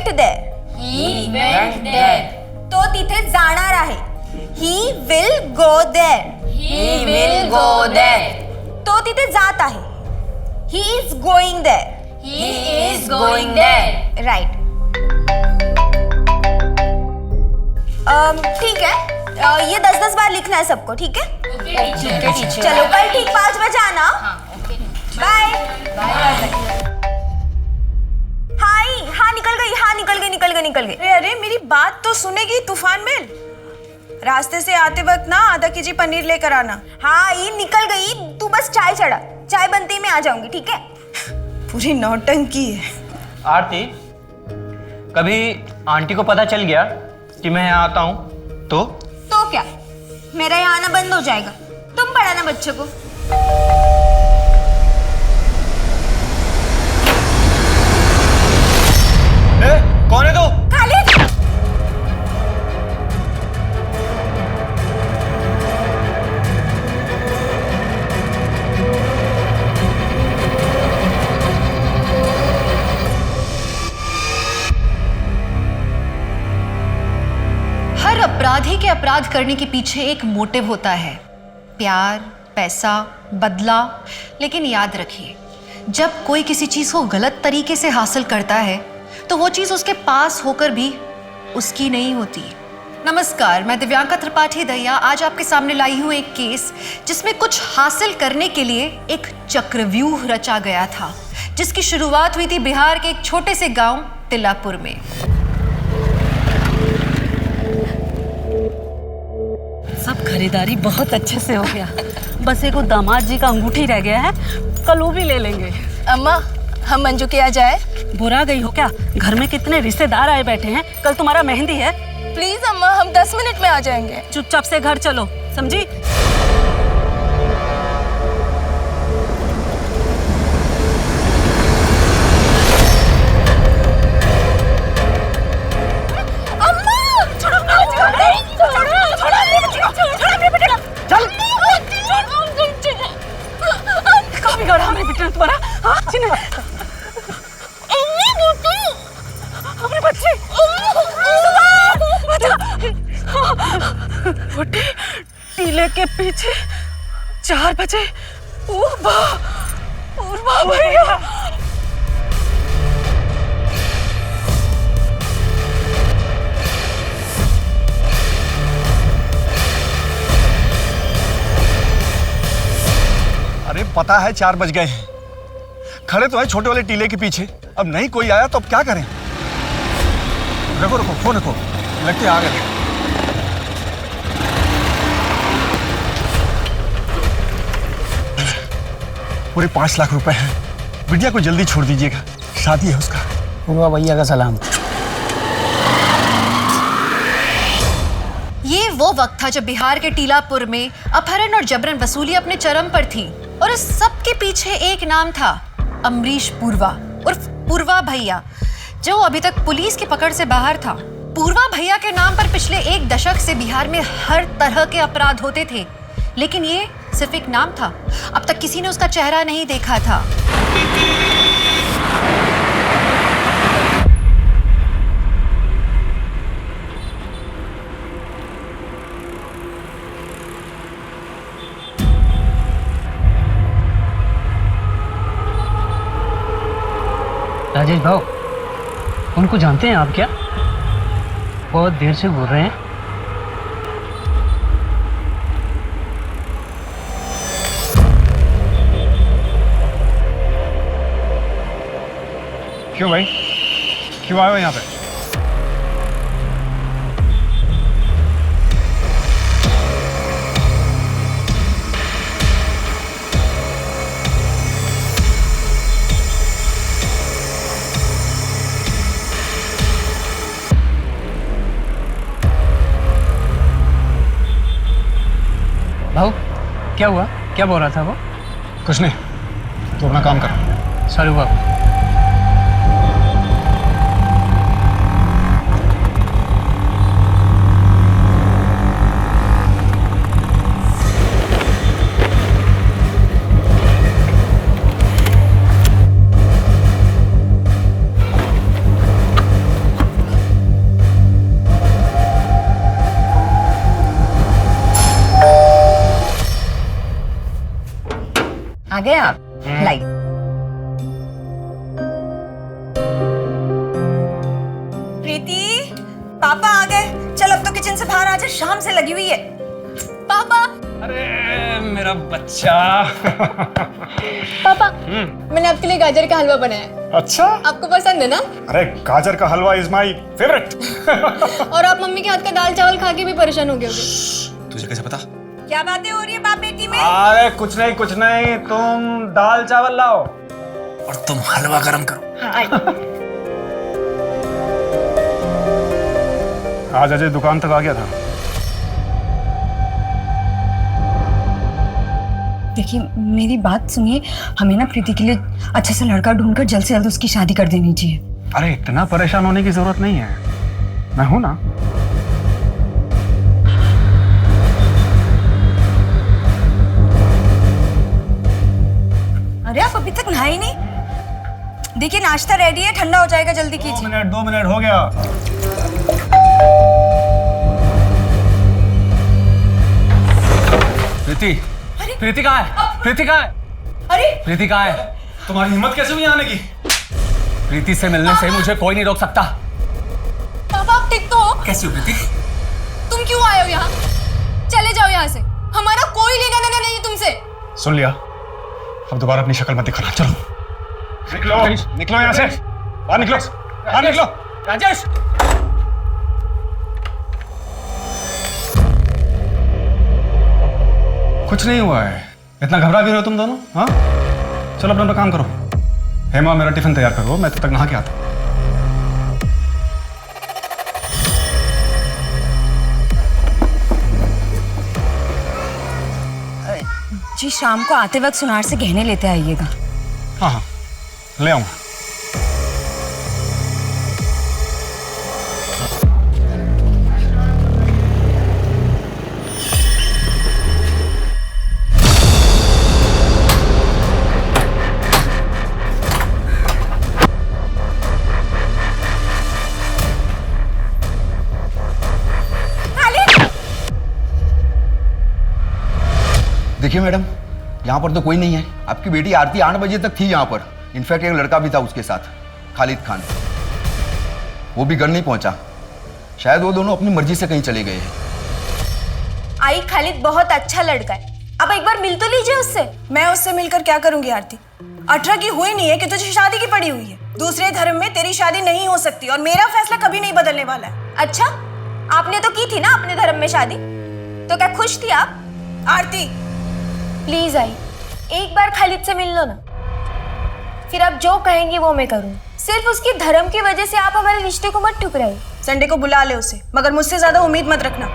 went there. He went there. तो तिथे जाणार आहे. He will go there. He will go there. तो तिथे जात आहे. He is going there. He is going there. Right. ठीक है. ये 10-10 बार लिखना है सबको, ठीक है? चलो कल ठीक 5 बजे आना. बाय. हाँ निकल गई. अरे मेरी बात तो सुनेगी तूफान मेल. रास्ते से आते वक्त ना आधा केजी पनीर लेकर आना. हाँ ये निकल गई. तू बस चाय चढ़ा. चाय बनते ही मैं आ जाऊंगी, ठीक है? पूरी नौटंकी है. आरती, कभी आंटी को पता चल गया कि मैं यहाँ आता हूँ तो क्या मेरा यहाँ आना बंद हो जाएगा? तुम पढ़ाना बच्चे को. कौन है तू? खालिद. हर अपराधी के अपराध करने के पीछे एक मोटिव होता है. प्यार, पैसा, बदला. लेकिन याद रखिए, जब कोई किसी चीज को गलत तरीके से हासिल करता है तो वो चीज उसके पास होकर भी उसकी नहीं होती. नमस्कार, मैं दिव्यांका त्रिपाठी दहिया आज आपके सामने लाई हूँ एक केस जिसमें कुछ हासिल करने के लिए एक चक्रव्यूह रचा गया था, जिसकी शुरुआत हुई थी बिहार के एक छोटे से गांव तिलापुर में. सब खरीदारी बहुत अच्छे से हो गया. बस एक दामाद जी का अंगूठी रह गया है, कल वो भी ले लेंगे. अम्मा, हम मंजू के यहाँ जाए? बुरा गई हो क्या? घर में कितने रिश्तेदार आए बैठे हैं. कल तुम्हारा मेहंदी है. प्लीज अम्मा, हम 10 मिनट में आ जाएंगे. चुपचाप से घर चलो, समझी? टीले के पीछे 4 बजे पूर्वा भैया. अरे पता है 4 बज गए हैं. खड़े तो है छोटे वाले टीले के पीछे. अब नहीं कोई आया तो अब क्या करें? रखो फोन रखो. लगते आ गए. पूरे 5 लाख रुपए हैं. बिटिया को जल्दी छोड़ दीजिएगा, शादी है उसका. पूर्वा भैया का सलाम. ये वो वक्त था जब बिहार के टीलापुर में अपहरण और जबरन वसूली अपने चरम पर थी. और इस सब के पीछे एक नाम था, अमरीश पूर्वा उर्फ पूर्वा भैया, जो अभी तक पुलिस की पकड़ से बाहर था. पूर्वा भैया के नाम पर पिछले 1 दशक से बिहार में हर तरह के अपराध होते थे, लेकिन ये सिर्फ एक नाम था. अब तक किसी ने उसका चेहरा नहीं देखा था. राजेश भाऊ, उनको जानते हैं आप क्या? बहुत देर से बोल रहे हैं. क्यों भाई, क्यों आए हो यहाँ पे? भाऊ, क्या हुआ? क्या बोल रहा था वो? कुछ नहीं, तो अपना काम कर. सॉरी भाऊ. गए आप? लाई। प्रीति, पापा आ गए। चल अब तो किचन से बाहर आ जा, शाम से लगी हुई है। पापा। अरे मेरा बच्चा। पापा, मैंने आपके लिए गाजर का हलवा बनाया है। अच्छा, आपको पसंद है ना? अरे गाजर का हलवा इज माय फेवरेट। और आप मम्मी के हाथ का दाल चावल खा के भी परेशान हो गए होगे। तुझे कैसे पता? क्या बातें हो रही है बाप बेटी में? अरे कुछ नहीं, तुम दाल चावल लाओ और तुम हलवा गरम करो। आज अजय दुकान तक आ गया था। देखिए मेरी बात सुनिए, हमें ना प्रीति के लिए अच्छा सा लड़का ढूंढकर जल्द से जल्द उसकी शादी कर देनी चाहिए। अरे इतना परेशान होने की जरूरत नहीं है, मैं हूं ना। अरे आप अभी तक नहाए नहीं? देखिए नाश्ता रेडी है, ठंडा हो जाएगा, जल्दी कीजिए। 2 मिनट हो गया। प्रीति कहाँ है? प्रीति कहाँ है? अरे प्रीति कहाँ है? तुम्हारी हिम्मत कैसे हुई आने की? प्रीति से मिलने से मुझे कोई नहीं रोक सकता। पापा आप ठीक तो हो? कैसी हो प्रीति? तुम क्यों आए हो यहाँ? चले जाओ यहाँ से, हमारा कोई लेना देना नहीं तुमसे। सुन लिया, अब दोबारा अपनी शक्ल मत दिखाना। चलो निकलो यहाँ से, बाहर निकलो। राजेश, कुछ नहीं हुआ है, इतना घबरा भी रहे हो तुम दोनों? हाँ चलो अपना काम करो। हेमा मेरा टिफिन तैयार करो, मैं तब तक नहा के आता हूँ। जी शाम को आते वक्त सुनार से गहने लेते आइएगा। हाँ ले आऊंगा। देखिए मैडम, यहाँ पर तो कोई नहीं है। आपकी बेटी आरती 8 बजे तक थी यहाँ पर। इनफैक्ट एक लड़का भी था उसके साथ, खालिद खान। वो भी घर नहीं पहुंचा। शायद वो दोनों अपनी मर्जी से कहीं चले गए हैं। आई, खालिद बहुत अच्छा लड़का है, अब एक बार मिल तो लीजिए उससे। मैं उससे मिलकर क्या करूंगी आरती? 18 की हुई नहीं है कि तुझे शादी की पड़ी हुई है। दूसरे धर्म में तेरी शादी नहीं हो सकती और मेरा फैसला कभी नहीं बदलने वाला है। अच्छा, आपने तो की थी ना अपने धर्म में शादी, तो क्या खुश थी आप? आरती प्लीज आई, एक बार खालिद से मिल लो ना, फिर आप जो कहेंगी वो मैं करूँ। सिर्फ उसके धर्म की वजह से आप हमारे रिश्ते को मत ठुकराइए। संडे को बुला ले उसे, मगर मुझसे ज्यादा उम्मीद मत रखना।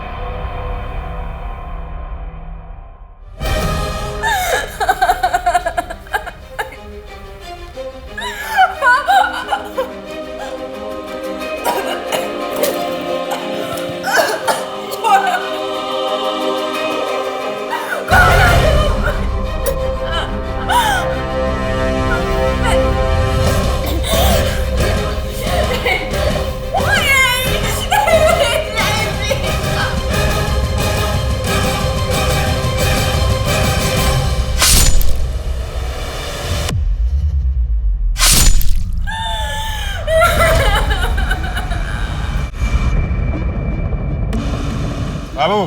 बाबू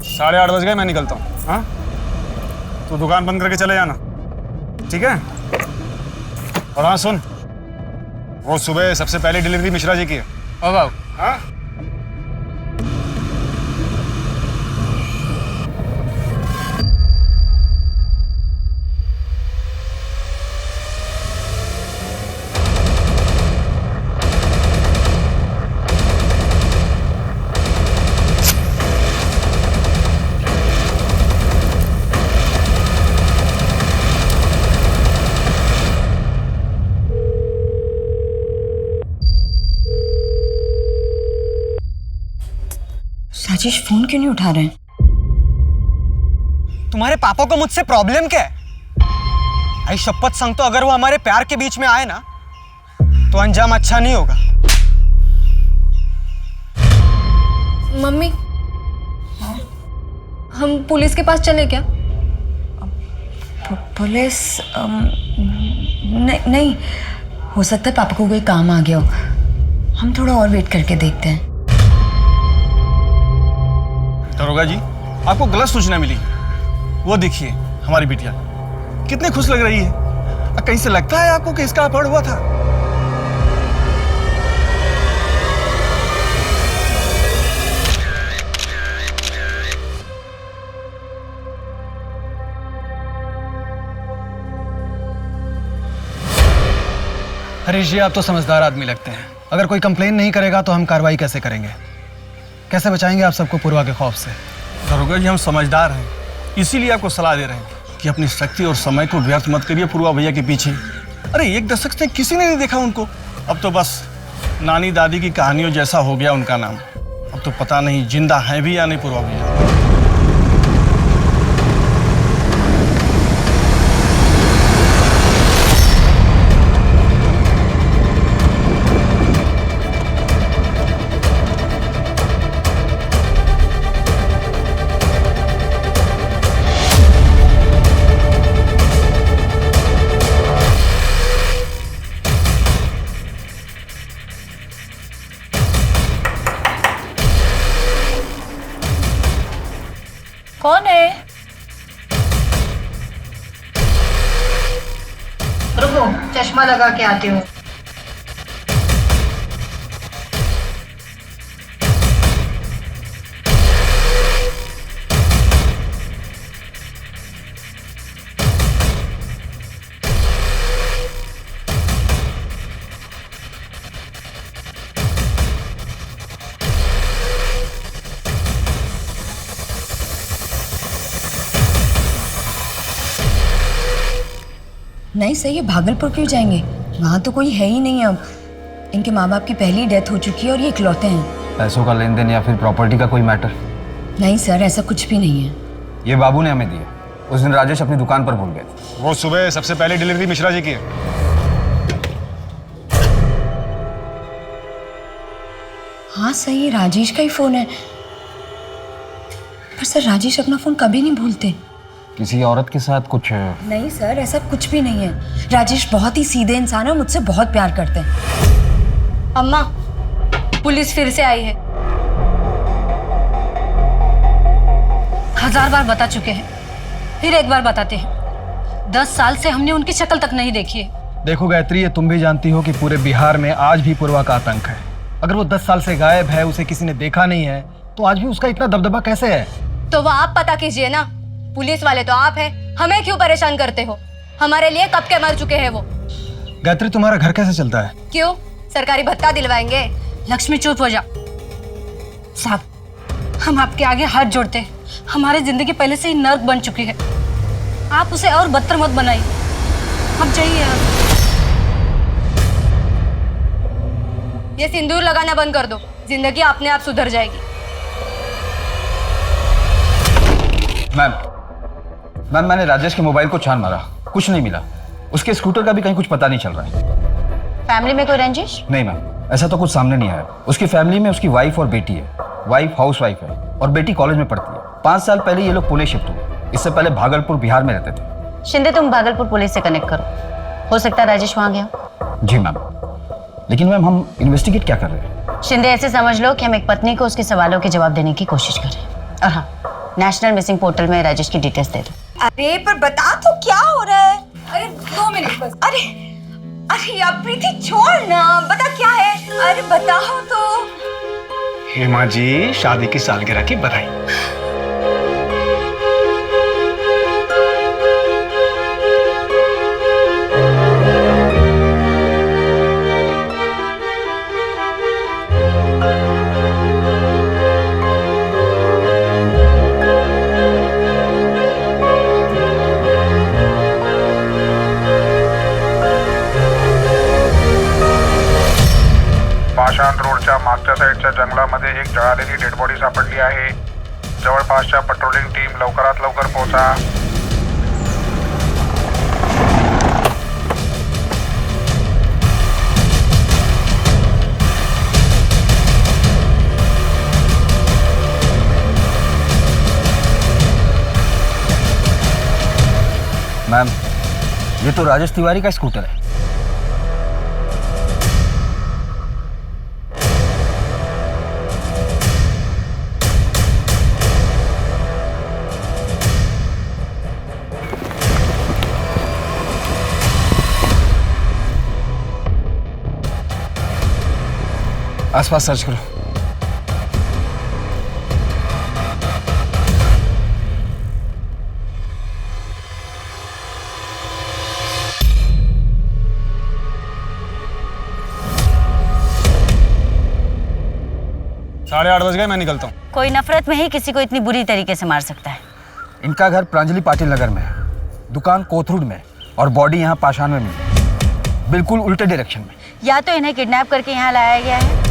8:30 बज गए, मैं निकलता हूँ। हाँ तू दुकान बंद करके चले जाना, ठीक है? और हाँ सुन, वो सुबह सबसे पहले डिलीवरी मिश्रा जी की है। ओ बाबू। हाँ राजेश फोन क्यों नहीं उठा रहे हैं? तुम्हारे पापा को मुझसे प्रॉब्लम क्या है? आई शपथ सांगतो, अगर वो हमारे प्यार के बीच में आए ना तो अंजाम अच्छा नहीं होगा। मम्मी, हम पुलिस के पास चले क्या? पुलिस नहीं, हो सकता है पापा को कोई काम आ गया हो। हम थोड़ा और वेट करके देखते हैं। दरोगा जी, आपको गलत सूचना मिली। वो देखिए हमारी बिटिया कितनी खुश लग रही है। कहीं से लगता है आपको कि इसका अपहरण हुआ था? हरीश जी, आप तो समझदार आदमी लगते हैं। अगर कोई कंप्लेन नहीं करेगा तो हम कार्रवाई कैसे करेंगे? कैसे बचाएंगे आप सबको पूर्वा के खौफ से? दरोगा जी, हम समझदार हैं, इसीलिए आपको सलाह दे रहे हैं कि अपनी शक्ति और समय को व्यर्थ मत करिए पूर्वा भैया के पीछे। अरे 1 दशक से किसी ने नहीं देखा उनको। अब तो बस नानी दादी की कहानियों जैसा हो गया उनका नाम। अब तो पता नहीं जिंदा है भी या नहीं पूर्वा भैया। कौन है? रुको, चश्मा लगा के आती हूँ। नहीं सही है, भागलपुर क्यों जाएंगे? वहाँ तो कोई है ही नहीं अब। इनके माँ बाप की पहली डेथ हो चुकी है और ये इकलौते हैं। पैसों का लेन देन या फिर प्रॉपर्टी का कोई मैटर? नहीं सर, ऐसा कुछ भी नहीं है। ये बाबू ने हमें दिया। उस दिन राजेश अपनी दुकान पर भूल गए थे। वो सुबह सबसे पहले डिलीवरी मिश्रा जी की है। हाँ सही, राजेश का ही फोन है। पर सर, राजेश अपना फोन कभी नहीं भूलते। किसी औरत के साथ कुछ? नहीं सर, ऐसा कुछ भी नहीं है। राजेश बहुत ही सीधे इंसान है और मुझसे बहुत प्यार करते हैं। अम्मा, पुलिस फिर से आई है। 1000 बार बता चुके हैं, फिर एक बार बताते हैं। 10 साल से हमने उनकी शक्ल तक नहीं देखी है। देखो गायत्री, ये तुम भी जानती हो कि पूरे बिहार में आज भी पूर्वा का आतंक है। अगर वो 10 साल से गायब है, उसे किसी ने देखा नहीं है, तो आज भी उसका इतना दबदबा कैसे है? तो वो आप पता कीजिए ना। पुलिस वाले तो आप हैं, हमें क्यों परेशान करते हो? हमारे लिए कब के मर चुके हैं वो। गायत्री, तुम्हारा घर कैसे चलता है? क्यों, सरकारी भत्ता दिलवाएंगे? लक्ष्मी चुप हो जा। साहब, हम आपके आगे हाथ जोड़ते हैं। हमारी जिंदगी पहले से ही नर्क बन चुकी है, आप उसे और बदतर मत बनाइए। अब जाइए आप। ये सिंदूर लगाना बंद कर दो, जिंदगी अपने आप सुधर जाएगी। मैम, मैंने राजेश के मोबाइल को छान मारा, कुछ नहीं मिला। उसके स्कूटर का भी कहीं कुछ पता नहीं चल रहा है। फैमिली में कोई रंजिश? नहीं मैम, ऐसा तो कुछ सामने नहीं आया। उसकी फैमिली में उसकी वाइफ और बेटी है। वाइफ हाउस वाइफ है और बेटी कॉलेज में पढ़ती है। 5 साल पहले ये लोग पुणे शिफ्ट हुए। इससे पहले भागलपुर बिहार में रहते थे। शिंदे, तुम भागलपुर पुलिस से कनेक्ट करो। हो सकता है राजेश वहाँ गया। जी मैम, लेकिन मैम हम इन्वेस्टिगेट क्या कर रहे हैं? शिंदे, ऐसे समझ लो कि हम एक पत्नी को उसके सवालों के जवाब देने की कोशिश कर रहे हैं। और हाँ, नेशनल मिसिंग पोर्टल में राजेश की डिटेल्स दे दो। अरे पर बता तो क्या हो रहा है? अरे 2 मिनट बस। अरे यार प्रीति, छोड़ ना, बता क्या है? अरे बताओ तो। हेमा जी, शादी की सालगिरह की बधाई। पाषाण रोडच्या मागच्या साईडच्या जंगलामध्ये एक जळालेली डेड बॉडी सापडली आहे. जवळपासच्या पेट्रोलिंग टीम लवकरात लवकर पोहोचा. मैम, ये तो राजेश तिवारी का स्कूटर है। आसपास सर्च करो। साढ़े 8 बज गए, मैं निकलता हूँ। कोई नफरत में ही किसी को इतनी बुरी तरीके से मार सकता है। इनका घर प्रांजलि पाटिल नगर में है, दुकान कोथरूड में, और बॉडी यहाँ पाषाण में मिली, बिल्कुल उल्टे डायरेक्शन में। या तो इन्हें किडनैप करके यहाँ लाया गया है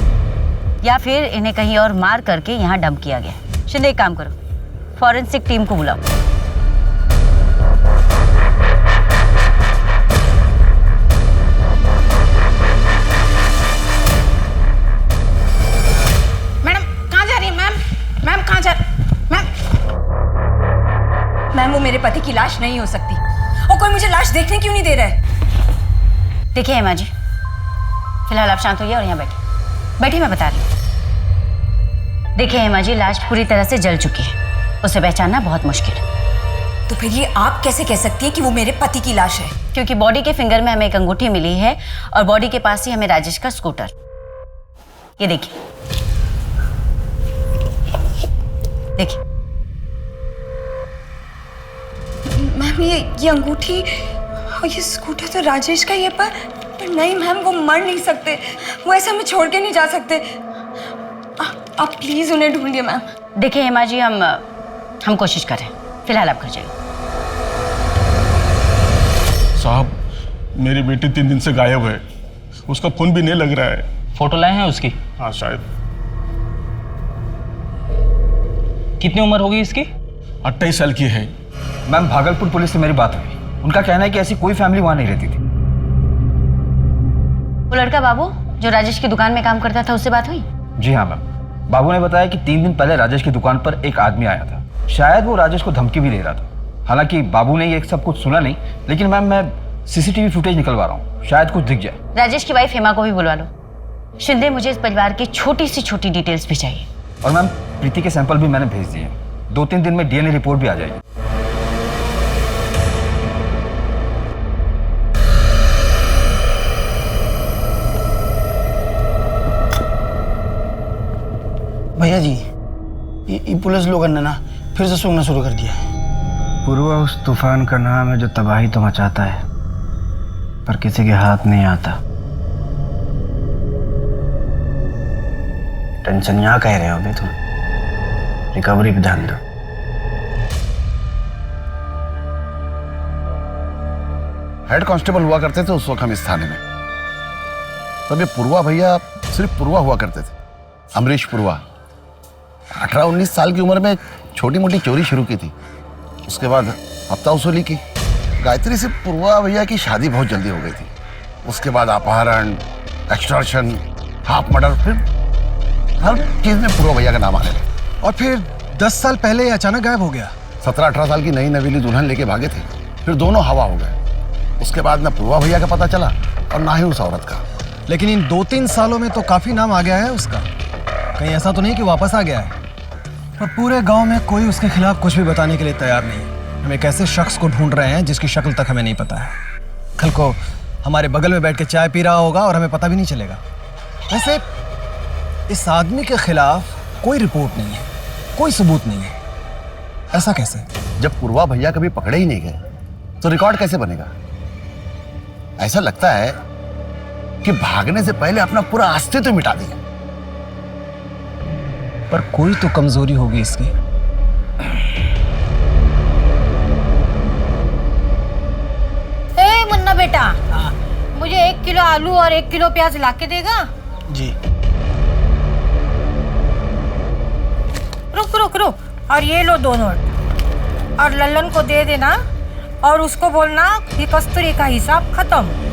या फिर इन्हें कहीं और मार करके यहाँ डंप किया गया है। शिंदे, एक काम करो, फॉरेंसिक टीम को बुलाओ। मैडम कहाँ जा रही है? मैम कहाँ जा मैम, वो मेरे पति की लाश नहीं हो सकती, और कोई मुझे लाश देखने क्यों नहीं दे रहा है? देखिए हेमा जी, फिलहाल आप शांत होइए और यहाँ बैठिए। बैठिए, मैं बता रही हूँ। देखिए हेमा जी, लाश पूरी तरह से जल चुकी है, उसे पहचानना बहुत मुश्किल है। तो फिर ये आप कैसे कह सकती हैं कि वो मेरे पति की लाश है? क्योंकि बॉडी के फिंगर में हमें एक अंगूठी मिली है और बॉडी के पास ही हमें राजेश का स्कूटर। ये देखिए, देखिए। मैम ये अंगूठी और ये स्कूटर तो राजेश का ही है, पर नहीं मैम, वो मर नहीं सकते, वो ऐसे हमें छोड़ के नहीं जा सकते। आप प्लीज उन्हें ढूंढिए मैम। देखिए हेमा जी, हम कोशिश कर रहे हैं, फिलहाल आप घर जाइए। साहब, मेरी बेटी 3 दिन से गायब है, उसका फोन भी नहीं लग रहा है। फोटो लाए हैं उसकी? हाँ शायद। कितनी उम्र होगी इसकी? 28 साल की है। मैम, भागलपुर पुलिस से मेरी बात हुई, उनका कहना है कि ऐसी कोई फैमिली वहां नहीं रहती थी। वो लड़का बाबू जो राजेश की दुकान में काम करता था, उससे बात हुई? जी हाँ मैम, बाबू ने बताया कि 3 दिन पहले राजेश की दुकान पर एक आदमी आया था, शायद वो राजेश को धमकी भी दे रहा था। हालांकि बाबू ने ये सब कुछ सुना नहीं, लेकिन मैम मैं सीसीटीवी फुटेज निकलवा रहा हूँ, शायद कुछ दिख जाए। राजेश की वाइफ हेमा को भी बुलवा लो। शिंदे, मुझे इस परिवार की छोटी से छोटी डिटेल्स भी चाहिए। और मैम, प्रीति के सैंपल भी मैंने भेज दिए, 2-3 दिन में डीएनए रिपोर्ट भी आ जाएगी। भैया जी, ये पुलिस लोगों ने ना फिर से सूंघना शुरू कर दिया है। पूर्वा उस तूफान का नाम है जो तबाही तो मचाता है, पर किसी के हाथ नहीं आता। टेंशन यहाँ कह रहे हो अभी तुम, रिकवरी पे ध्यान दो। हेड कांस्टेबल हुआ करते थे उस वक्त हम इस थाने में, तब ये पूर्वा भैया सिर्फ पूर्वा हुआ करते थे, अमरीश पूर्वा। 18-19 साल की उम्र में छोटी मोटी चोरी शुरू की थी, उसके बाद हफ्ता वसूली की। गायत्री से पूर्वा भैया की शादी बहुत जल्दी हो गई थी, उसके बाद अपहरण, एक्सटॉर्शन, हाफ मर्डर, फिर हर चीज में पूर्वा भैया का नाम आने लगा। और फिर 10 साल पहले ये अचानक गायब हो गया। 17-18 साल की नई नवीली दुल्हन लेके भागे थे, फिर दोनों हवा हो गए। उसके बाद ना पूर्वा भैया का पता चला और ना ही उस औरत का। लेकिन इन 2-3 सालों में तो काफी नाम आ गया है उसका, कहीं ऐसा तो नहीं कि वापस आ गया है? पर पूरे गांव में कोई उसके खिलाफ कुछ भी बताने के लिए तैयार नहीं है। हम एक ऐसे शख्स को ढूंढ रहे हैं जिसकी शक्ल तक हमें नहीं पता है। कल को हमारे बगल में बैठ के चाय पी रहा होगा और हमें पता भी नहीं चलेगा। वैसे इस आदमी के खिलाफ कोई रिपोर्ट नहीं है, कोई सबूत नहीं है, ऐसा कैसे? जब पूर्वा भैया कभी पकड़े ही नहीं गए तो रिकॉर्ड कैसे बनेगा? ऐसा लगता है कि भागने से पहले अपना पूरा अस्तित्व मिटा दिया। पर कोई तो कमजोरी होगी इसकी। ए मुन्ना बेटा, मुझे 1 किलो आलू और 1 किलो प्याज ला के देगा? जी। रुक रुक रुक, और ये लो 2 नोट, और लल्लन को दे देना और उसको बोलना कि कस्तूरी का हिसाब खत्म।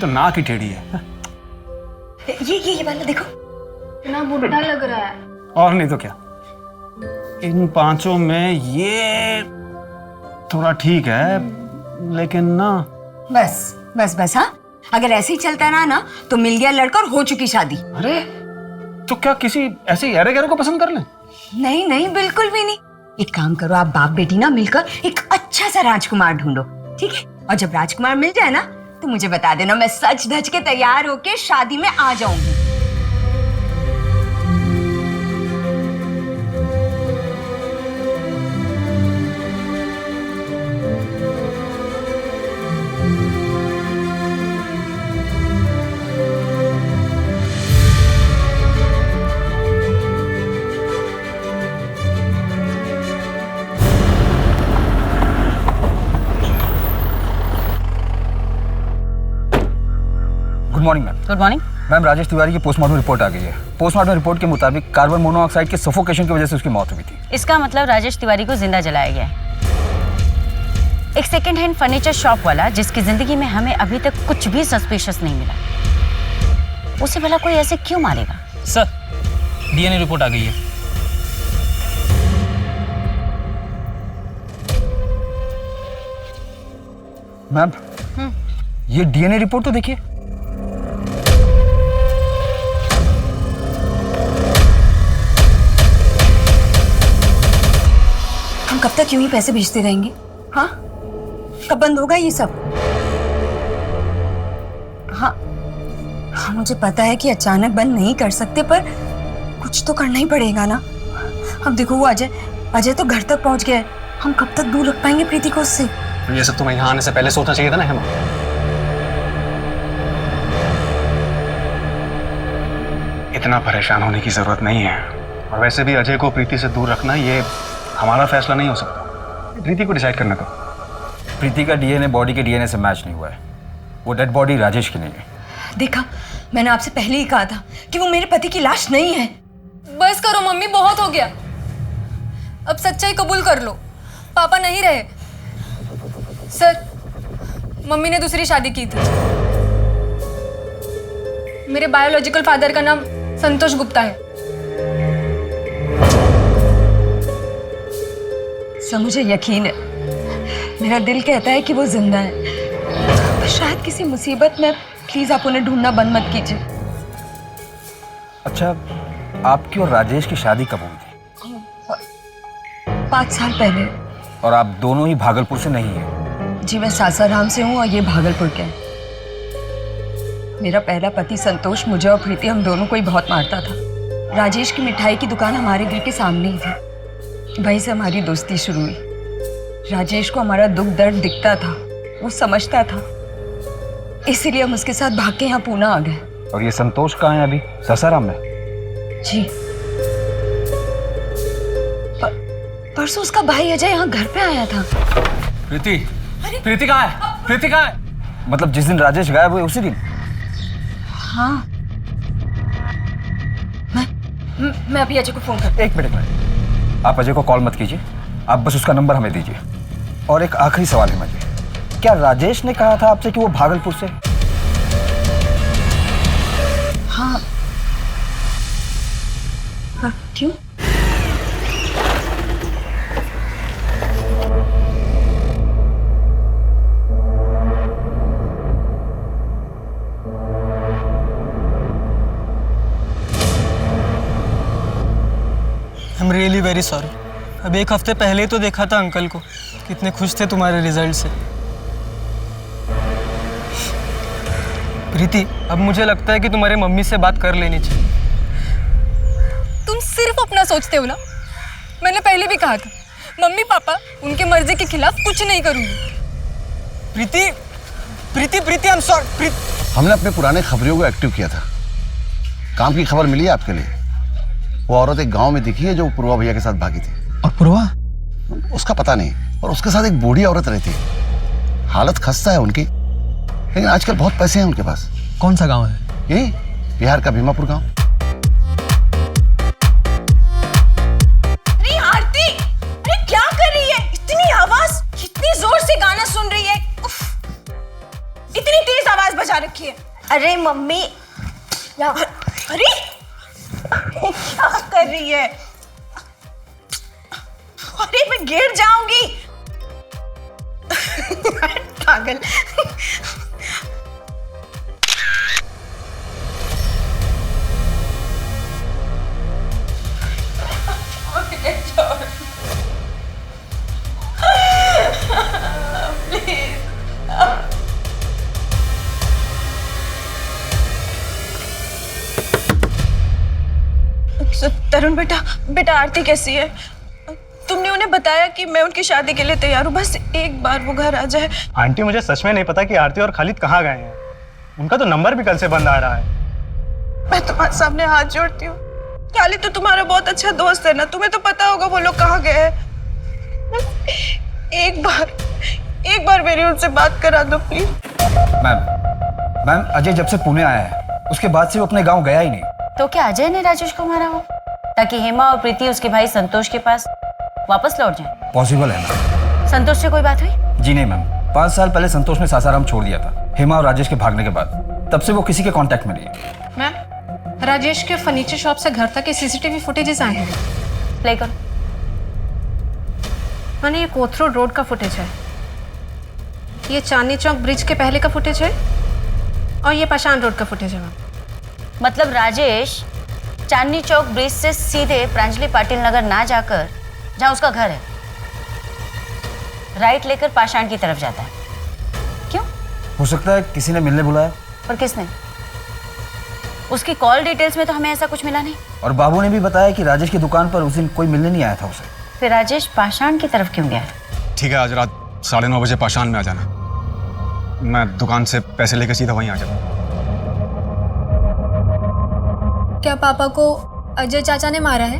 तो नाक ही टेढ़ी है। ये वाला देखो, इतना बुढ़ा लग रहा है। और नहीं तो क्या, इन पांचों में ये थोड़ा ठीक है, लेकिन ना बस बस बस, हाँ अगर ऐसे ही चलता रहा ना तो मिल गया लड़का और हो चुकी शादी। अरे तो क्या किसी ऐसे यारे गहरे को पसंद कर लें? नहीं नहीं, बिल्कुल भी नहीं। एक काम करो, आप बाप बेटी ना मिलकर एक अच्छा सा राजकुमार ढूंढो, ठीक है? और जब राजकुमार मिल जाए ना तो मुझे बता देना, मैं सच धज के तैयार होके शादी में आ जाऊंगी। Good morning ma'am. Good morning. Ma'am, Rajesh Tiwari की पोस्टमार्टम रिपोर्ट आ गई है। पोस्टमार्टम रिपोर्ट के मुताबिक कार्बन मोनोऑक्साइड के सफोकेशन की वजह से उसकी मौत हुई थी। इसका मतलब राजेश तिवारी को जिंदा जलाया गया है। एक सेकंड हैंड फर्नीचर शॉप वाला जिसकी जिंदगी में हमें अभी तक कुछ भी सस्पिशियस नहीं मिला, उसे भला कोई ऐसे क्यों मारेगा? सर, डीएनए रिपोर्ट आ गई है। मैम, ये डीएनए रिपोर्ट तो देखिए। हम कब तक यूं ही पैसे भेजते रहेंगे? हाँ, कब बंद होगा ये सब? हाँ हाँ, मुझे पता है कि अचानक बंद नहीं कर सकते, पर कुछ तो करना ही पड़ेगा ना। अब देखो वो अजय तो घर तक पहुंच गया है। हम कब तक दूर रख पाएंगे प्रीति को उससे? ये सब तुम्हें यहाँ आने से पहले सोचना चाहिए था ना हेमा। इतना परेशान होने की जरूरत नहीं है। और वैसे भी अजय को प्रीति से दूर रखना ये हमारा फैसला नहीं हो सकता, प्रीति को डिसाइड करना। तो प्रीति का डीएनए बॉडी के डीएनए से मैच नहीं हुआ है। वो डेड बॉडी राजेश की नहीं है। देखा, मैंने आपसे पहले ही कहा था कि वो मेरे पति की लाश नहीं है। बस करो मम्मी, बहुत हो गया। अब सच्चाई कबूल कर लो, पापा नहीं रहे। सर, मम्मी ने दूसरी शादी की थी। मेरे बायोलॉजिकल फादर का नाम संतोष गुप्ता है। सर, मुझे यकीन है, मेरा दिल कहता है कि वो जिंदा है, पर शायद किसी मुसीबत में। प्लीज आप उन्हें ढूंढना बंद मत कीजिए। अच्छा, आपकी और राजेश की शादी कब हुई थी? 5 साल पहले। और आप दोनों ही भागलपुर से नहीं हैं? जी, मैं सासाराम से हूँ और ये भागलपुर के हैं। मेरा पहला पति संतोष मुझे और प्रीति, हम दोनों को ही बहुत मारता था। राजेश की मिठाई की दुकान हमारे घर के सामने ही थी। वहीं से हमारी दोस्ती शुरू हुई। राजेश को हमारा दुख दर्द दिखता था, वो समझता था, इसीलिए हम उसके साथ भाग के यहाँ पूना आ गए। और ये संतोष कहाँ है अभी? सासाराम में? जी, परसों उसका भाई अजय यहाँ घर पे आया था। प्रीति, प्रीति कहाँ है? प्रीति कहाँ है? मतलब जिस दिन राजेश गायब हुए उसी दिन? हाँ, मैं अभी अजय को फोन करती हूँ। एक मिनट, आप अजय को कॉल मत कीजिए, आप बस उसका नंबर हमें दीजिए। और एक आखिरी सवाल है मुझे, क्या राजेश ने कहा था आपसे कि वो भागलपुर से? हाँ। क्यों? I am really very sorry. अब 1 हफ्ते पहले ही तो देखा था अंकल को, कितने खुश थे तुम्हारे रिजल्ट से। प्रीति, अब मुझे लगता है कि तुम्हारे मम्मी से बात कर लेनी चाहिए। तुम सिर्फ अपना सोचते हो ना। मैंने पहले भी कहा था, मम्मी पापा उनके मर्जी के खिलाफ कुछ नहीं करूंगी। प्रीति, प्रीति, प्रीति, आई एम सॉरी। हमने अपने पुराने खबरियों को एक्टिव किया था। काम की खबर मिली है आपके लिए। वो औरत एक गांव में दिखी है जो पूर्वा भैया के साथ भागी थी। और पूर्वा? उसका पता नहीं, और उसके साथ एक बूढ़ी औरत रहती है। हालत खस्ता है उनकी, लेकिन आजकल बहुत पैसे हैं उनके पास। कौन सा गांव है? यही बिहार का भीमापुर गांव। अरे आरती, अरे क्या कर रही है? इतनी आवाज, कितनी जोर से गाना सुन रही है। उफ, इतनी तेज आवाज बजा रखी है। अरे मम्मी, अरे क्या कर रही है? अरे मैं गिर जाऊंगी। पागल। तरुण बेटा, बेटा आरती कैसी है? तुमने उन्हें बताया कि मैं उनकी शादी के लिए तैयार हूँ, बस एक बार वो घर आ जाए। आंटी मुझे सच में नहीं पता कि आरती और खालिद कहाँ गए हैं। उनका तो नंबर भी कल से बंद आ रहा है। मैं तुम्हारे सामने हाथ जोड़ती हूँ। खालिद तो तुम्हारा बहुत अच्छा दोस्त है ना, तुम्हें तो पता होगा वो लोग कहाँ गए हैं। एक बार मेरी उनसे बात करा दो प्लीज। मैम अजय जब से पुणे आया है उसके बाद से वो अपने गांव गया ही नहीं। तो क्या अजय ने राजेश को मारा हो ताकि हेमा और प्रीति उसके भाई संतोष के पास वापस लौट जाए? पॉसिबल है मैम। संतोष से कोई बात हुई? जी नहीं मैम, 5 साल पहले संतोष ने सासाराम छोड़ दिया था हेमा और राजेश के भागने के बाद। तब से वो किसी के कांटेक्ट में नहीं है। मैम, राजेश के फर्नीचर शॉप से घर तक के सीसीटीवी फुटेजेस आए हैं। प्ले करो। मैंने ये कोथरू रोड का फुटेज है, ये चांदनी चौक ब्रिज के पहले का फुटेज है और ये पाषाण रोड का फुटेज है मैम। मतलब राजेश चांदनी चौक ब्रिज से सीधे प्रांजलि पाटिल नगर ना जाकर जहां उसका घर है, राइट लेकर पाषाण की तरफ जाता है। क्यों? हो सकता है किसी ने मिलने बुलाया। पर किसने? उसकी कॉल डिटेल्स में तो हमें ऐसा कुछ मिला नहीं। और बाबू ने भी बताया कि राजेश की दुकान पर उस दिन कोई मिलने नहीं आया था उसे। फिर राजेश पाषाण की तरफ क्यों गया? ठीक है, आज रात 9:30 बजे पाषाण में आ जाना। मैं दुकान से पैसे लेकर सीधा वहीं आ जाऊंगा। क्या पापा को अजय चाचा ने मारा है?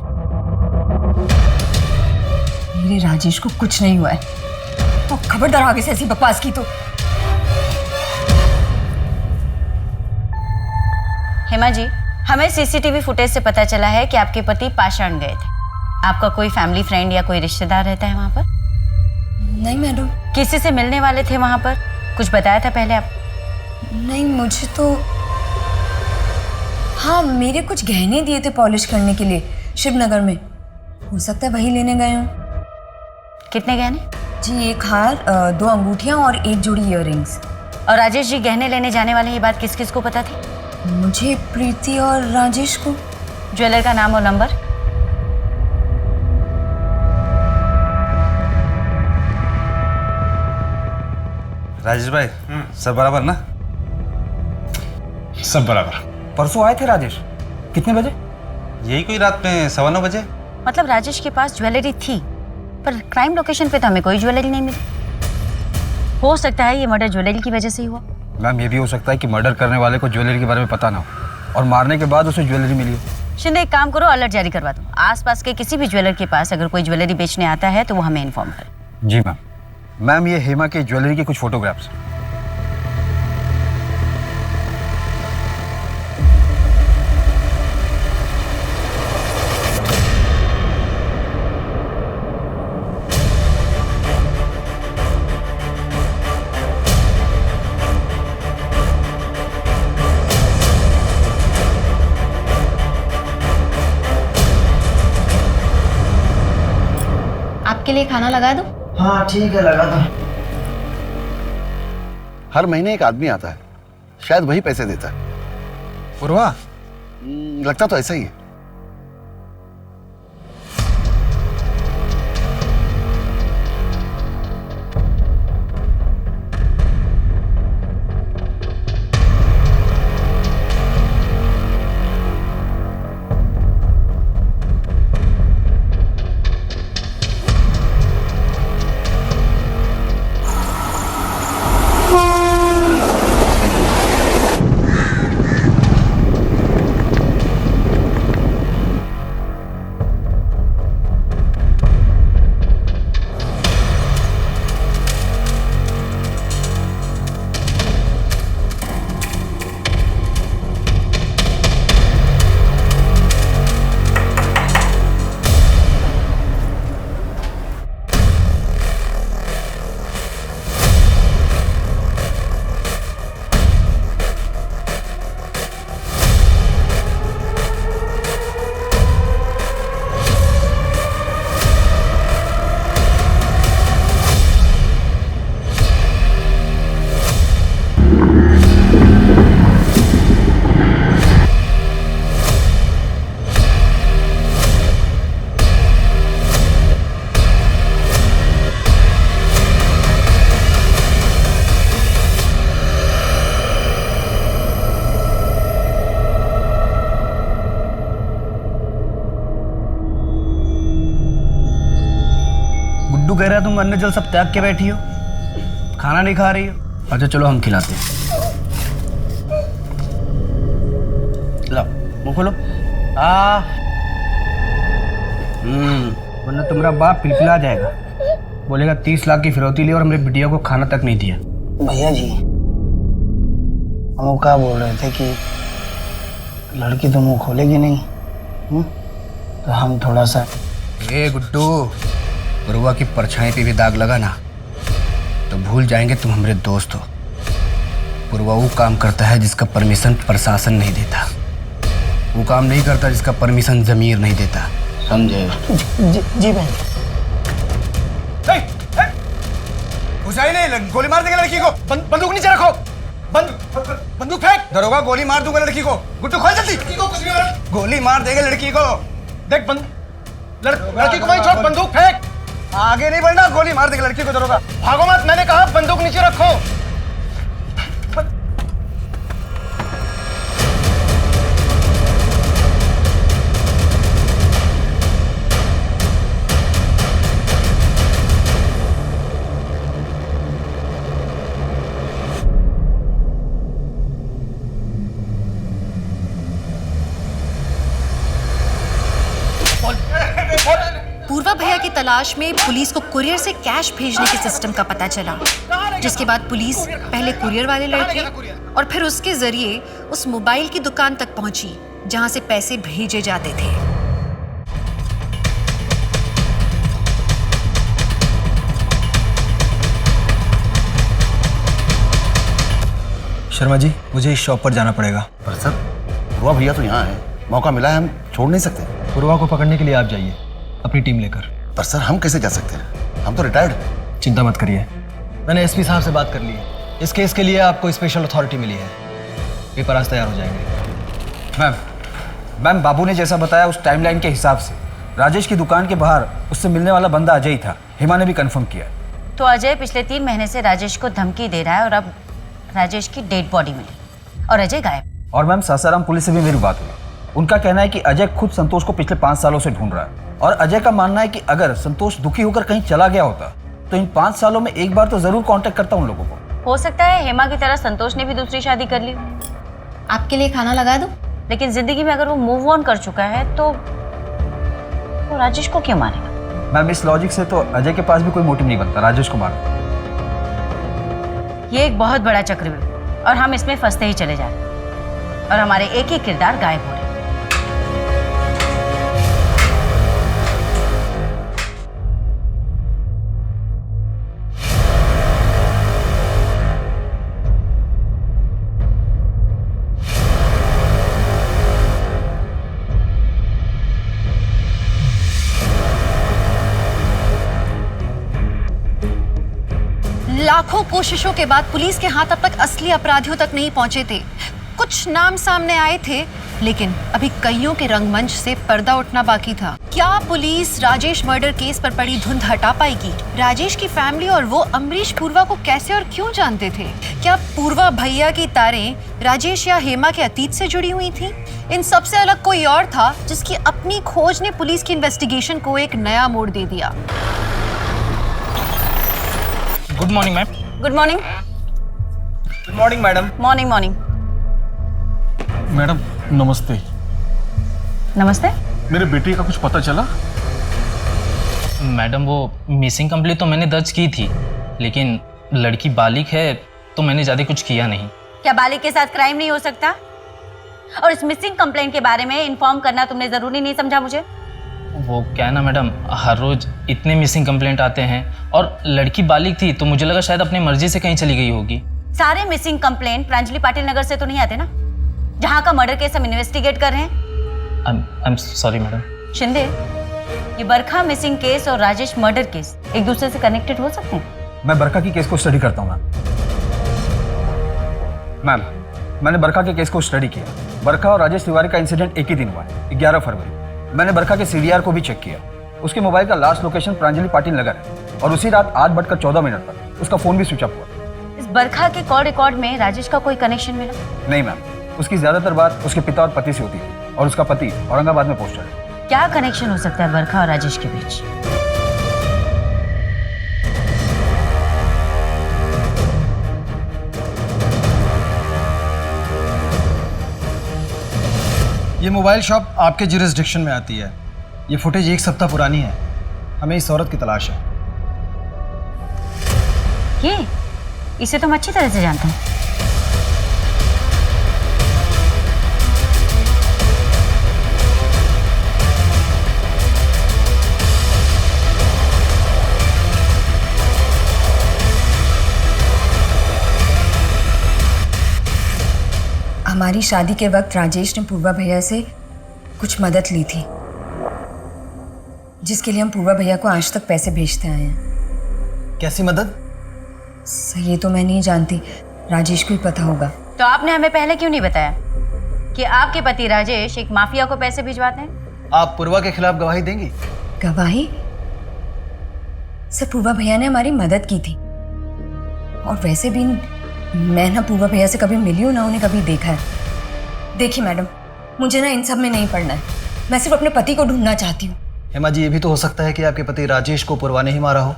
मेरे राजेश को कुछ नहीं हुआ है। तो खबरदार आगे से ऐसी बकवास की तो। हेमा जी, हमें सीसीटीवी फुटेज से पता चला है कि आपके पति पाषाण गए थे। आपका कोई फैमिली फ्रेंड या कोई रिश्तेदार रहता है वहां पर? नहीं मैडम। किसी से मिलने वाले थे वहां पर? कुछ बताया था पहले आप? नहीं, मुझे तो हाँ, मेरे कुछ गहने दिए थे पॉलिश करने के लिए शिवनगर में। हो सकता है वही लेने गए हों। कितने गहने? जी, एक हार, 2 अंगूठियां और 1 जोड़ी इयररिंग्स। और राजेश जी गहने लेने जाने वाले, ये बात किस किस को पता थी? मुझे, प्रीति और राजेश को। ज्वेलर का नाम और नंबर? राजेश भाई, सब बराबर ना? सब बराबर। परसों आए थे राजेश। कितने बजे? यही कोई रात में 9:15 बजे। मतलब राजेश के पास ज्वेलरी थी, पर क्राइम लोकेशन पे तो हमें कोई ज्वेलरी नहीं मिली। हो सकता है ये मर्डर ज्वेलरी की वजह से ही हुआ। मैम, ये भी हो सकता है कि मर्डर करने वाले को ज्वेलरी के बारे में पता ना हो और मारने के बाद उसे ज्वेलरी मिली हो। शिंदे, एक काम करो, अलर्ट जारी करवा दो। आसपास के किसी भी ज्वेलर के पास अगर कोई ज्वेलरी बेचने आता है तो वो हमें इन्फॉर्म करे। जी मैम। मैम, ये हेमा के ज्वेलरी के कुछ फोटोग्राफ्स। आपके लिए खाना लगा दूं? हाँ ठीक है, लगा दो। हर महीने एक आदमी आता है, शायद वही पैसे देता है। पूर्वा? लगता तो ऐसा ही है। कह रहा है तुम अन्न जल सब त्याग के बैठी हो, खाना नहीं खा रही हो। अच्छा चलो हम खिलाते हैं। लो मुँह खोलो। वरना तुम्हारा बाप पिलपिला जाएगा, बोलेगा 30 लाख की फिरौती ली और हमारे बिटिया को खाना तक नहीं दिया। भैया जी हम क्या बोल रहे थे कि लड़की तो मुंह खोलेगी नहीं, तो हम थोड़ा सा। ए गुड्डू, गुरुआ की परछाई पे भी दाग लगा ना तो भूल जाएंगे तुम हमारे दोस्त हो। गुरुआ वो काम करता है जिसका परमिशन प्रशासन नहीं देता, वो काम नहीं करता जिसका परमिशन जमीर नहीं देता, समझे? जी बहन। घुसाई नहीं, गोली मार देगा लड़की को। बंदूक नीचे रखो, बंदूक फेंक। दरोगा गोली मार दूंगा लड़की को। गुड्डू खोल जल्दी, गोली मार देगा लड़की को। देख लड़की को वहीं छोड़, बंदूक फेंक। आगे नहीं बढ़ना, गोली मार देगा लड़की को दरोगा। भागो मत, मैंने कहा बंदूक नीचे रखो। पूर्वा भैया की तलाश में पुलिस को कुरियर से कैश भेजने के सिस्टम का पता चला, जिसके बाद पुलिस पहले कुरियर वाले लड़के और फिर उसके जरिए उस मोबाइल की दुकान तक पहुंची जहां से पैसे भेजे जाते थे। शर्मा जी, मुझे इस शॉप पर जाना पड़ेगा। पर सर पूर्वा भैया तो यहाँ है, मौका मिला है, हम छोड़ नहीं सकते। पूर्वा को पकड़ने के लिए आप जाइए अपनी टीम लेकर। पर सर हम कैसे जा सकते हैं, हम तो रिटायर्ड। चिंता मत करिए, मैंने एसपी साहब से बात कर ली है। इस केस के लिए आपको स्पेशल अथॉरिटी मिली है, पेपर आज तैयार हो जाएंगे। मैम बाबू ने जैसा बताया उस टाइमलाइन के हिसाब से राजेश की दुकान के बाहर उससे मिलने वाला बंदा अजय ही था। हेमा ने भी कंफर्म किया। तो अजय पिछले 3 महीने से राजेश को धमकी दे रहा है और अब राजेश की डेड बॉडी मिली और अजय गायब। और मैम सासाराम पुलिस से भी मेरी बात हुई, उनका कहना है कि अजय खुद संतोष को पिछले 5 सालों से ढूंढ रहा है और अजय का मानना है कि अगर संतोष दुखी होकर कहीं चला गया होता तो इन 5 सालों में एक बार तो जरूर कांटेक्ट करता उन लोगों को। हो सकता है हेमा की तरह संतोष ने भी दूसरी शादी कर ली। आपके लिए खाना लगा दूं? लेकिन जिंदगी में अगर वो मूव ऑन कर चुका है तो राजेश को क्यों मारेगा? मैम इस लॉजिक से तो अजय के पास भी कोई मोटिव नहीं बनता राजेश को मारने। ये एक बहुत बड़ा चक्रव्यूह और हम इसमें फंसते ही चले जा रहे हैं और हमारे एक ही किरदार गायब हो रहे हैं। लाखों कोशिशों के बाद पुलिस के हाथ अब तक असली अपराधियों तक नहीं पहुंचे थे। कुछ नाम सामने आए थे, लेकिन अभी कईयों के रंगमंच से पर्दा उठना बाकी था। क्या पुलिस राजेश मर्डर केस पर पड़ी धुंध हटा पाएगी? राजेश की फैमिली और वो अमरीश पूर्वा को कैसे और क्यों जानते थे? क्या पूर्वा भैया की तारें राजेश या हेमा के अतीत से जुड़ी हुई थी? इन सबसे अलग कोई और था जिसकी अपनी खोज ने पुलिस की इन्वेस्टिगेशन को एक नया मोड़ दे दिया। Good morning ma'am. Good morning. Good morning madam. Morning morning. Madam नमस्ते। नमस्ते। मेरे बेटे का कुछ पता चला? मैडम वो मिसिंग कंप्लेंट तो मैंने दर्ज की थी, लेकिन लड़की बालिग है तो मैंने ज़्यादा कुछ किया नहीं। क्या बालिग के साथ क्राइम नहीं हो सकता? और इस मिसिंग कंप्लेंट के बारे में इन्फॉर्म करना तुमने ज़रूरी नहीं समझा मुझे? वो क्या है ना मैडम, हर रोज़ इतने मिसिंग कंप्लेंट आते हैं और लड़की बालिग थी तो मुझे लगा शायद अपनी मर्जी से कहीं चली गई होगी। सारे मिसिंग कंप्लेंट प्रांजलि पाटिल नगर से तो नहीं आते ना, जहाँ का मर्डर केस हम इन्वेस्टिगेट कर रहे हैं। I am sorry madam. Shinde, ये बरखा मिसिंग केस और राजेश मर्डर केस एक दूसरे से कनेक्टेड हो सकते हैं? मैं बरखा की केस को स्टडी करता हूँ मैम। मैंने बरखा के केस को स्टडी किया। बरखा और राजेश तिवारी का इंसिडेंट एक ही दिन हुआ है, 11 फरवरी। मैंने बरखा के CDR को भी चेक किया, उसके मोबाइल का लास्ट लोकेशन प्रांजलि पाटिल नगर है और उसी रात 8:14 पर उसका फोन भी स्विच ऑफ हुआ। इस बरखा के कॉल रिकॉर्ड में राजेश का कोई कनेक्शन मिला? नहीं मैम, उसकी ज्यादातर बात उसके पिता और पति से होती थी और उसका पति औरंगाबाद में पोस्टेड है। क्या कनेक्शन हो सकता है बरखा और राजेश के बीच? ये मोबाइल शॉप आपके जुरिस्डिक्शन में आती है। ये फुटेज 1 सप्ताह पुरानी है। हमें इस औरत की तलाश है। ये इसे तो हम अच्छी तरह से जानते हैं। हमारी शादी के वक्त राजेश ने पूर्वा भैया से कुछ मदद ली थी, जिसके लिए हम पूर्वा भैया को आज तक पैसे भेजते आए हैं। कैसी मदद? सर ये तो मैं नहीं जानती, राजेश को ही पता होगा। तो आपने हमें पहले क्यों नहीं बताया कि आपके पति राजेश एक माफिया को पैसे भिजवाते हैं? आप पूर्वा के खिलाफ गवाही देंगी? गवाही? सर पूर्वा भैया ने हमारी मदद की थी, और वैसे भी मैं ना पूर्वा भैया से कभी मिली हूँ ना उन्हें कभी देखा है। देखिए मैडम, मुझे ना इन सब में नहीं पड़ना है। मैं सिर्फ अपने पति को ढूंढना चाहती हूँ। हेमा जी, ये भी तो हो सकता है कि आपके पति राजेश को पूर्वा ने ही मारा हो।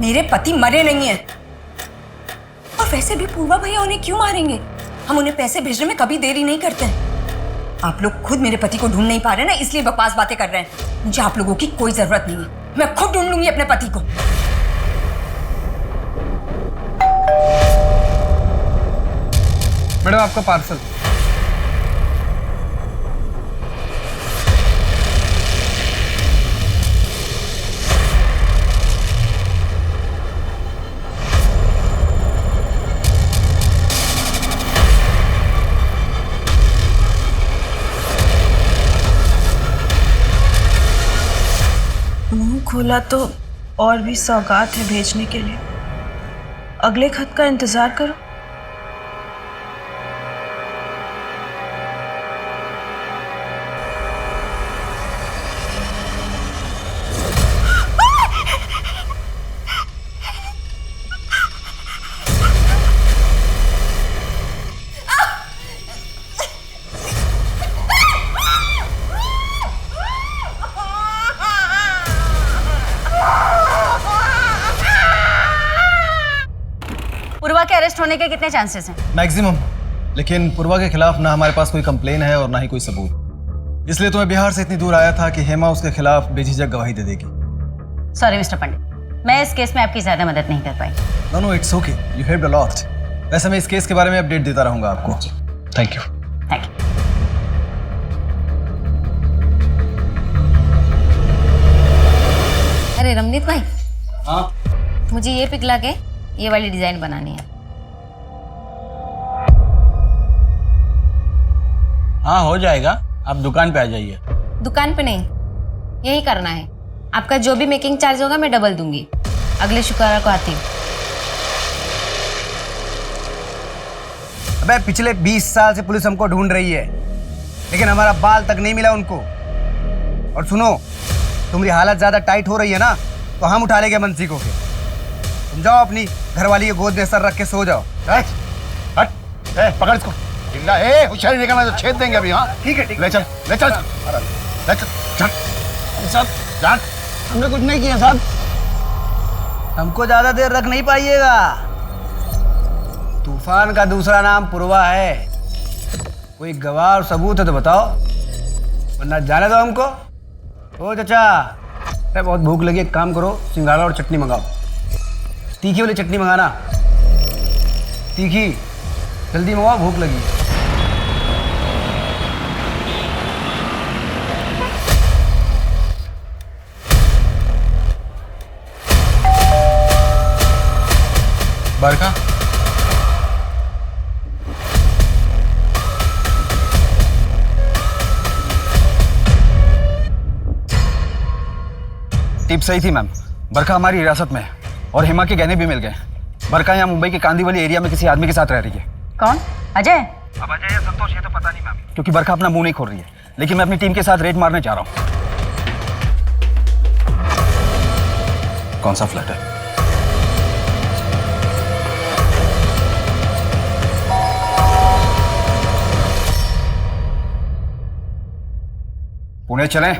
मेरे पति मरे नहीं है, और वैसे भी पूर्वा भैया उन्हें क्यों मारेंगे? हम उन्हें पैसे भेजने में कभी देरी नहीं करते हैं। आप लोग खुद मेरे पति को ढूंढ नहीं पा रहे ना, इसलिए बकवास बातें कर रहे हैं। मुझे आप लोगों की कोई जरूरत नहीं है। मैं खुद ढूंढ लूंगी अपने पति को। मैडम आपका पार्सल। मुंह खोला तो और भी सौगात है भेजने के लिए। अगले खत का इंतजार करो। पूर्वा के अरेस्ट होने के कितने चांसेस हैं? मैक्सिमम। लेकिन पूर्वा के खिलाफ ना हमारे पास कोई कंप्लेन है और ना ही कोई सबूत। इसलिए तो मैं बिहार से इतनी दूर आया था कि हेमा उसके खिलाफ बेझिझक गवाही दे देगी। सॉरी मिस्टर पंडित, मैं इस केस में आपकी ज्यादा मदद नहीं कर पाई। No it's okay, you helped a lot. वैसे मैं इस केस के बारे में अपडेट देता रहूंगा आपको। Thank you. Thank you. अरे रमनीत भाई, हाँ मुझे ये पिघला के ये वाली डिजाइन बनानी है। हाँ हो जाएगा, आप दुकान पे आ जाइए। दुकान पे नहीं, यही करना है। आपका जो भी मेकिंग चार्ज होगा मैं डबल दूंगी। अगले शुक्रवार को आती हूँ। अबे पिछले 20 साल से पुलिस हमको ढूंढ रही है, लेकिन हमारा बाल तक नहीं मिला उनको। और सुनो, तुम्हारी हालत ज्यादा टाइट हो रही है ना, तो हम उठा लेंगे मंसी को। तुम जाओ अपनी घरवाली के गोद में सर रख के सो जाओ। हट, पकड़ इसको। ढीला, होशियारी निकलना तो छेद देंगे अभी। हाँ ठीक है, ले चल ले चल ले चल। चल चल। हमने कुछ नहीं किया साहब। हमको ज्यादा देर रख नहीं पाइएगा। तूफान का दूसरा नाम पूर्वा है। कोई गवाह और सबूत है तो बताओ, वरना जाने दो हमको। ओ चाचा, अरे बहुत भूख लगी, एक काम करो, सिंघाड़ा और चटनी मंगाओ। तीखी वाली चटनी मंगाना, तीखी। जल्दी मंगाओ, भूख लगी है। बरखा, टिप सही थी मैम। बरखा हमारी हिरासत में है और हेमा के गहने भी मिल गए। बरखा यहाँ मुंबई के कांदीवली एरिया में किसी आदमी के साथ रह रही है। कौन? अजय? अब अजय या संतोष ये तो पता नहीं मैम, क्योंकि बरखा अपना मुंह नहीं खोल रही है। लेकिन मैं अपनी टीम के साथ रेड मारने जा रहा हूँ। कौन सा फ्लैट है? पुणे चलें?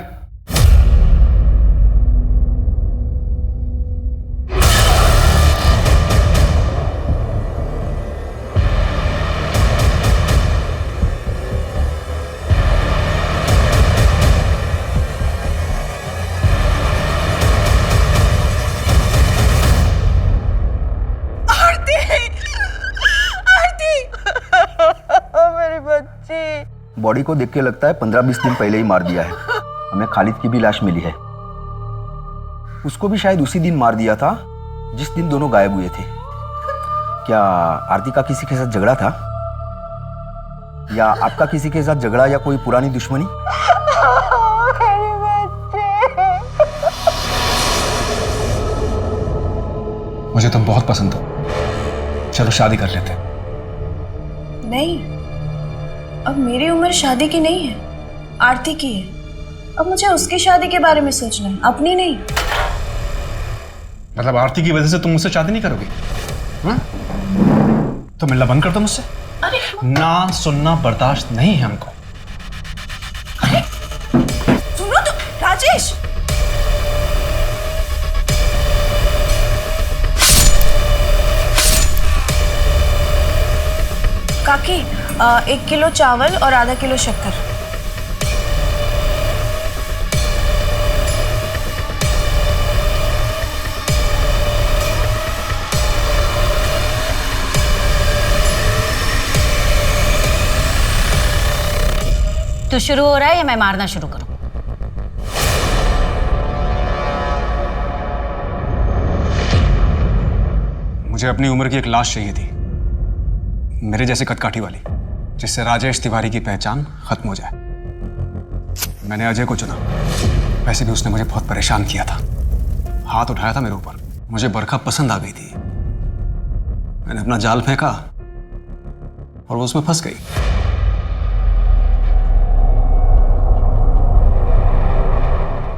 बॉडी को देख के लगता है 15-20 दिन पहले ही मार दिया है। हमें खालिद की भी लाश मिली है। उसको भी शायद उसी दिन मार दिया था जिस दिन दोनों गायब हुए थे। क्या आरती का किसी के साथ झगड़ा था, या आपका किसी के साथ झगड़ा, या कोई पुरानी दुश्मनी? मुझे तुम बहुत पसंद हो, चलो शादी कर लेते हैं। नहीं, अब मेरी उम्र शादी की नहीं है, आरती की है। अब मुझे उसकी शादी के बारे में सोचना है, अपनी नहीं। मतलब आरती की वजह से तुम मुझसे शादी नहीं करोगी? हाँ? तो मिलना बंद कर दो मुझसे। ना सुनना बर्दाश्त नहीं है हमको। सुनो तो राजेश, काकी 1 किलो चावल और आधा किलो शक्कर। तो शुरू हो रहा है या मैं मारना शुरू करूं? मुझे अपनी उम्र की एक लाश चाहिए थी, मेरे जैसे कटकाठी वाली, जिससे राजेश तिवारी की पहचान खत्म हो जाए। मैंने अजय को चुना। वैसे भी उसने मुझे बहुत परेशान किया था, हाथ उठाया था मेरे ऊपर। मुझे बरखा पसंद आ गई थी। मैंने अपना जाल फेंका और वो उसमें फंस गई।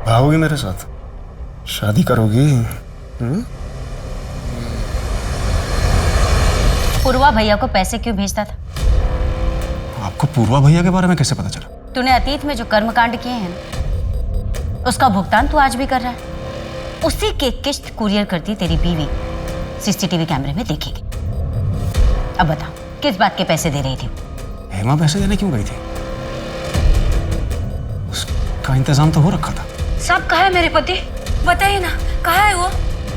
भागोगी मेरे साथ? शादी करोगी? पूर्वा भैया को पैसे क्यों भेजता था? आपको पूर्वा भैया के बारे में कैसे पता चला? तूने अतीत में जो कर्मकांड किए हैं ना, उसका भुगतान तू आज भी कर रहा है। उसी के किस्त कुरियर करती तेरी बीवी सीसीटीवी कैमरे में देखेगी। अब बता, किस बात के पैसे दे रही थी? हेमा पैसे देने क्यों गई थी? उसका इंतजाम तो हो रखा था। सब कहा है मेरे पति? बताइए ना, कहाँ है वो?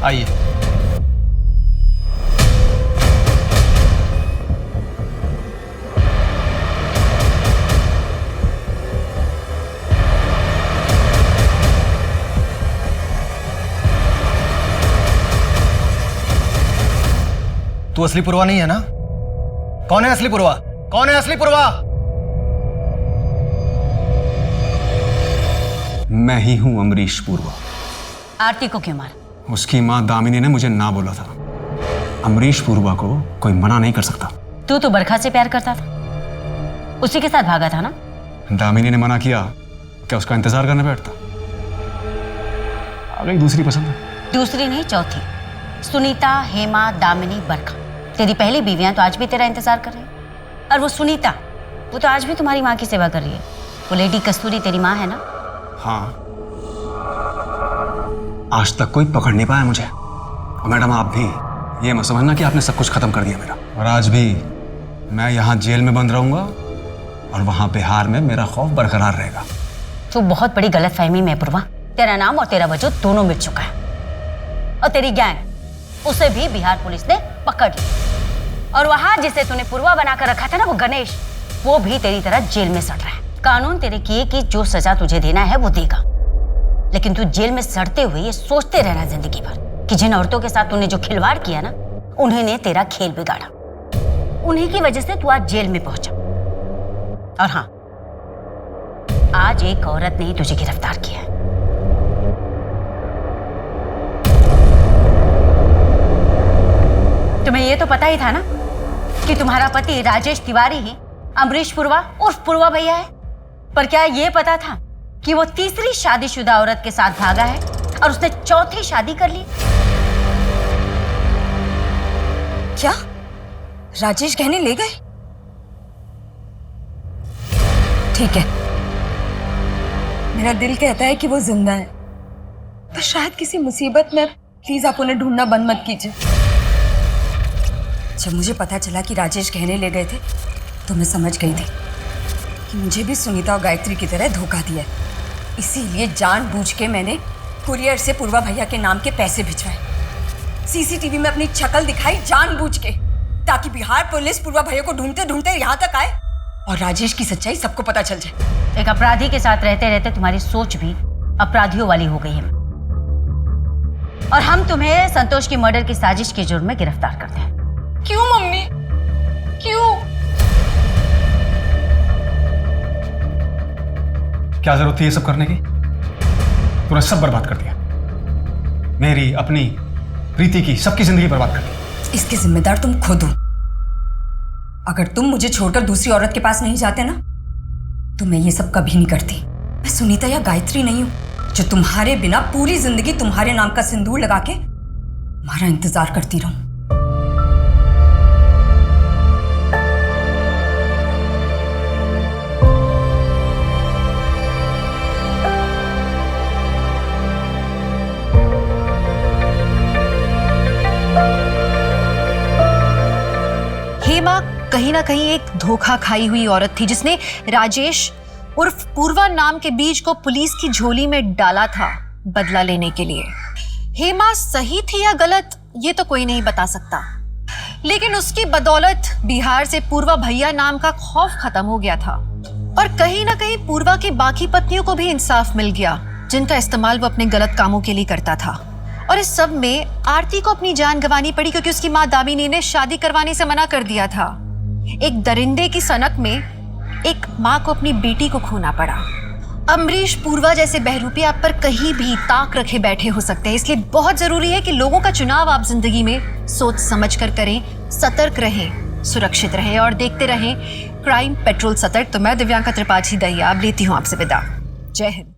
आइए। तू असली पूर्वा नहीं है ना? कौन है असली पूर्वा? कौन है असली पूर्वा? मैं ही हूं अमरीश पूर्वा। आरती को क्यों मारा? उसकी मां दामिनी ने मुझे ना बोला था। अमरीश पूर्वा को कोई मना नहीं कर सकता। तू तो बरखा से प्यार करता था, उसी के साथ भागा था ना? दामिनी ने मना किया, क्या उसका इंतजार करने बैठता? आ गई दूसरी पसंद। दूसरी नहीं, चौथी। सुनीता, हेमा, दामिनी, बरखा, तेरी पहली बीवियां तो आज भी तेरा इंतजार कर रही है। और वो सुनीता, वो तो आज भी तुम्हारी माँ की सेवा कर रही है। वो लेडी कस्तूरी तेरी माँ है ना? हाँ, आज तक कोई पकड़ नहीं पाया मुझे। और मैडम, आप भी ये मत समझना कि आपने सब कुछ खत्म कर दिया मेरा। और आज भी मैं यहाँ जेल में बंद रहूंगा और वहां बिहार में मेरा खौफ बरकरार रहेगा। तू बहुत बड़ी गलतफहमी में पूर्वा। तेरा नाम और तेरा वजूद दोनों मिट चुका है। और तेरी गैंग, उसे भी बिहार पुलिस ने पकड़ लिया। और वहां जिसे तूने पूर्वा बनाकर रखा था ना, वो गणेश, वो भी तेरी तरह जेल में सड़ रहा है। कानून तेरे किए कि जो सजा तुझे देना है वो देगा, लेकिन तू जेल में सड़ते हुए ये सोचते रहना जिंदगी भर कि जिन औरतों के साथ तूने जो खिलवाड़ किया ना, उन्हीं ने तेरा खेल बिगाड़ा। उन्हीं की वजह से तू आज जेल में पहुंचा। और हाँ, आज एक औरत ने ही तुझे गिरफ्तार किया है। तुम्हें ये तो पता ही था ना कि तुम्हारा पति राजेश तिवारी ही अमरीश पूर्वा उर्फ पूर्वा भैया है। पर क्या ये पता था कि वो तीसरी शादीशुदा औरत के साथ भागा है और उसने चौथी शादी कर ली? क्या राजेश गहने ले गए? ठीक है, मेरा दिल कहता है कि वो जिंदा है, पर शायद किसी मुसीबत में। प्लीज आप उन्हें ढूंढना बंद मत कीजिए। जब मुझे पता चला कि राजेश गहने ले गए थे, तो मैं समझ गई थी कि मुझे भी सुनीता और गायत्री की तरह धोखा दिया है। इसीलिए जानबूझ के मैंने कुरियर से पूर्वा भैया के नाम के पैसे भिजवाए, सीसीटीवी में अपनी शक्ल दिखाई जानबूझ के, ताकि बिहार पुलिस पूर्वा भैया को ढूंढते ढूंढते यहाँ तक आए और राजेश की सच्चाई सबको पता चल जाए। एक अपराधी के साथ रहते रहते तुम्हारी सोच भी अपराधियों वाली हो गई है और हम तुम्हें संतोष की मर्डर की साजिश के जुर्म में गिरफ्तार करते हैं। क्यों मम्मी, क्यों? क्या जरूरत थी ये सब करने की? तूने सब बर्बाद कर दिया, मेरी, अपनी, प्रीति की, सबकी जिंदगी बर्बाद कर दी। इसके जिम्मेदार तुम खुद हो। अगर तुम मुझे छोड़कर दूसरी औरत के पास नहीं जाते ना तो मैं ये सब कभी नहीं करती। मैं सुनीता या गायत्री नहीं हूं जो तुम्हारे बिना पूरी जिंदगी तुम्हारे नाम का सिंदूर लगा के तुम्हारा इंतजार करती रहूं। हेमा कहीं ना कहीं एक धोखा खाई हुई औरत थी जिसने राजेश उर्फ पूर्वा नाम के बीज को पुलिस की झोली में डाला था बदला लेने के लिए। हेमा सही थी या गलत ये तो कोई नहीं बता सकता, लेकिन उसकी बदौलत बिहार से पूर्वा भैया नाम का खौफ खत्म हो गया था और कहीं ना कहीं पूर्वा की बाकी पत्नियों को भी इंसाफ मिल गया जिनका इस्तेमाल वो अपने गलत कामों के लिए करता था। और इस सब में आरती को अपनी जान गंवानी पड़ी क्योंकि उसकी माँ दामिनी ने शादी करवाने से मना कर दिया था। एक दरिंदे की सनक में एक माँ को अपनी बेटी को खोना पड़ा। अमरीश पूर्वा जैसे बहरूपी आप पर कहीं भी ताक रखे बैठे हो सकते हैं, इसलिए बहुत जरूरी है कि लोगों का चुनाव आप जिंदगी में सोच समझ कर करें, सतर्क रहें, सुरक्षित रहें और देखते रहें क्राइम पेट्रोल सतर्क। तो मैं दिव्यांका त्रिपाठी दहिया अब लेती हूँ आपसे विदा। जय हिंद।